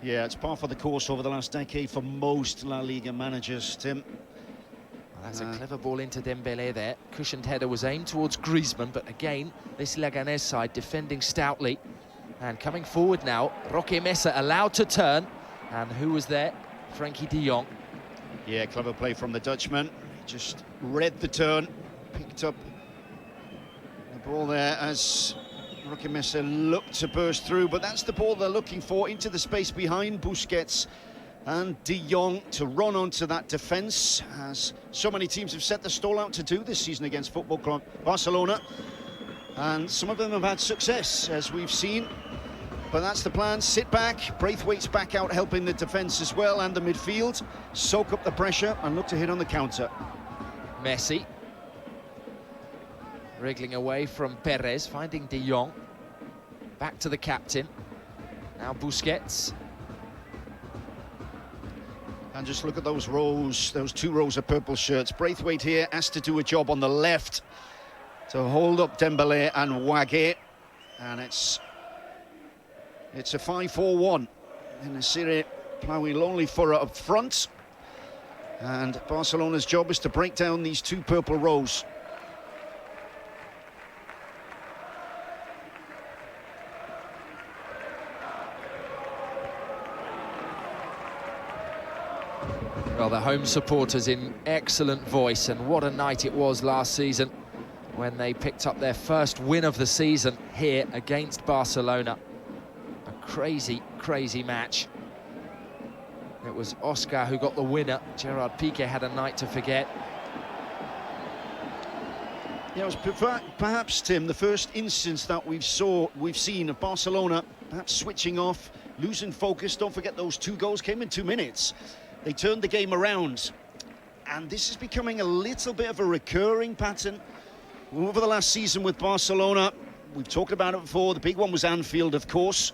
Yeah, it's par for the course over the last decade for most La Liga managers, Tim. Well, that's a clever ball into Dembélé there. Cushioned header was aimed towards Griezmann, but again, this Leganés side defending stoutly. And coming forward now, Roque Mesa allowed to turn. And who was there? Frankie de Jong. Yeah, clever play from the Dutchman. He just read the turn, picked up the ball there as Roque Mesa looked to burst through, but that's the ball they're looking for, into the space behind Busquets and de Jong to run onto that defence, as so many teams have set the stall out to do this season against Football Club Barcelona. And some of them have had success, as we've seen. But that's the plan. Sit back, Braithwaite's back out helping the defence as well, and the midfield. Soak up the pressure and look to hit on the counter. Messi wriggling away from Perez, finding de Jong. Back to the captain. Now Busquets. And just look at those rows, those two rows of purple shirts. Braithwaite here has to do a job on the left to hold up Dembélé and Wagué. And it's a 5-4-1 in the Serie, ploughing lonely furrow up front. And Barcelona's job is to break down these two purple rows. Well, the home supporters in excellent voice, and what a night it was last season when they picked up their first win of the season here against Barcelona. A crazy, crazy match. It was Oscar who got the winner. Gerard Piqué had a night to forget. Yeah, it was perhaps, Tim, the first instance that we've seen of Barcelona perhaps switching off, losing focus. Don't forget those two goals came in 2 minutes. They turned the game around, and this is becoming a little bit of a recurring pattern over the last season with Barcelona. We've talked about it before. The big one was Anfield, of course,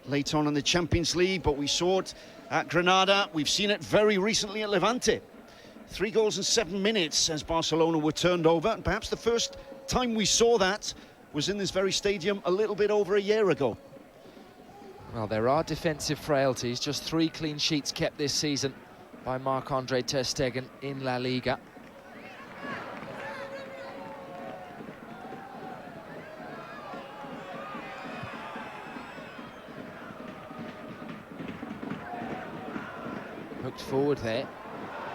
late on in the Champions League, but we saw it at Granada. We've seen it very recently at Levante. 3 goals in 7 minutes as Barcelona were turned over, and perhaps the first time we saw that was in this very stadium a little bit over a year ago. Well, there are defensive frailties. Just 3 clean sheets kept this season by Marc-Andre ter Stegen in La Liga. Hooked forward there.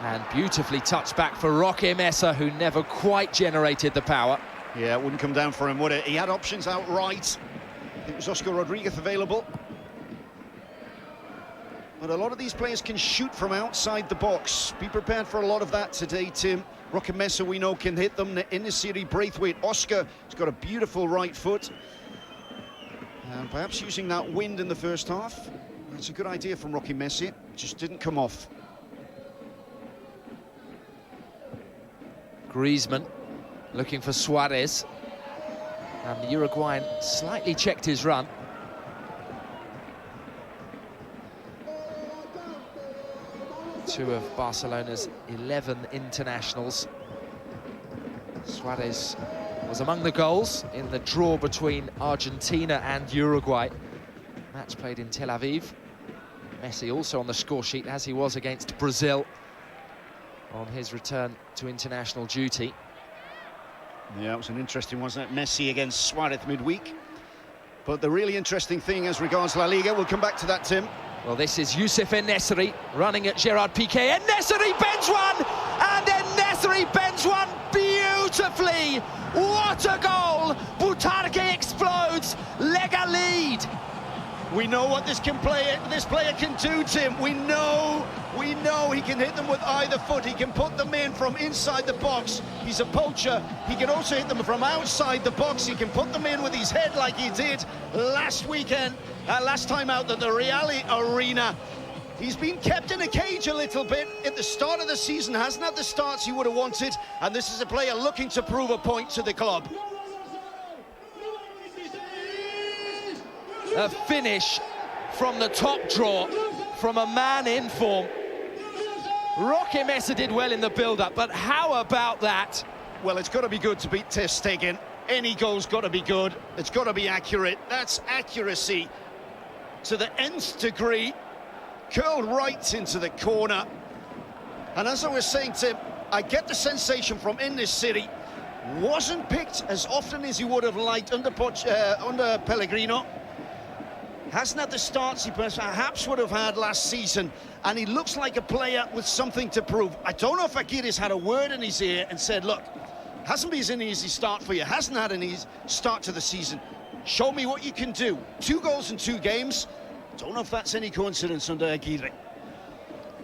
And beautifully touched back for Roque Mesa, who never quite generated the power. Yeah, it wouldn't come down for him, would it? He had options out right. It was Oscar Rodriguez available. But a lot of these players can shoot from outside the box. Be prepared for a lot of that today, Tim. Roque Mesa, we know, can hit them in the series. Braithwaite, Oscar has got a beautiful right foot. And perhaps using that wind in the first half. That's a good idea from Roque Mesa. Just didn't come off. Griezmann looking for Suarez. And the Uruguayan slightly checked his run. Two of Barcelona's 11 internationals. Suarez was among the goals in the draw between Argentina and Uruguay. Match played in Tel Aviv. Messi also on the score sheet, as he was against Brazil on his return to international duty. Yeah, it was an interesting one, wasn't it? Messi against Suarez midweek. But the really interesting thing as regards La Liga, we'll come back to that, Tim. Well, this is Youssef En-Nesyri running at Gerard Piqué. En-Nesyri bends one, and En-Nesyri bends one beautifully. What a goal! Butarque explodes. Lega lead. We know what this player can do, Tim. We know he can hit them with either foot. He can put them in from inside the box. He's a poacher. He can also hit them from outside the box. He can put them in with his head like he did last time out at the Real Arena. He's been kept in a cage a little bit at the start of the season, hasn't had the starts he would have wanted, and this is a player looking to prove a point to the club. A finish from the top draw, from a man in form. Roque Mesa did well in the build-up, but how about that? Well, it's got to be good to beat ter Stegen. Any goal's got to be good. It's got to be accurate. That's accuracy to the nth degree. curled right into the corner. And as I was saying, Tim, I get the sensation from in this city, wasn't picked as often as he would have liked under Pellegrino. Hasn't had the starts he perhaps would have had last season, and he looks like a player with something to prove. I don't know if Aguirre's had a word in his ear and said, look, hasn't been an easy start for you, hasn't had an easy start to the season. Show me what you can do. 2 goals in 2 games. Don't know if that's any coincidence under Aguirre.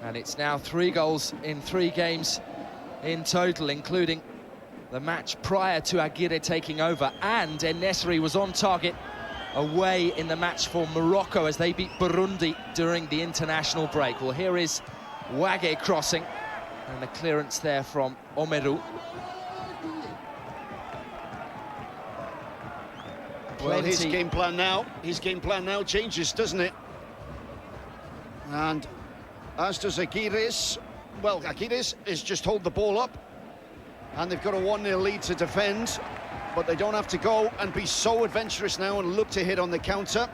And it's now 3 goals in 3 games in total, including the match prior to Aguirre taking over, and En-Nesyri was on target away in the match for Morocco as they beat Burundi during the international break. Well, here is Wage crossing, and the clearance there from Omeru. Well, his game plan now changes, doesn't it? And as does Aguirre's. Well, Aguirre's is just hold the ball up, and they've got a 1-0 lead to defend, but they don't have to go and be so adventurous now and look to hit on the counter.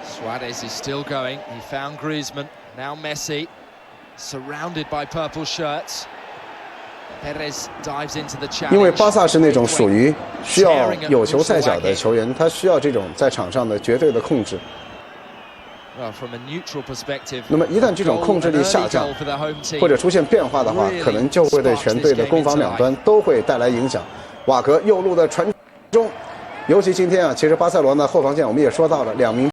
Suarez is still going. He found Griezmann. Now Messi, surrounded by purple shirts. Perez dives into the challenge. 因为巴萨是那种属于需要有球赛脚的球员，他需要这种在场上的绝对的控制。Well, from a neutral perspective, 那么一旦这种控制力下降，或者出现变化的话，可能就会对全队的攻防两端都会带来影响。瓦格右路的传中，尤其今天啊，其实巴塞罗那后防线我们也说到了2名。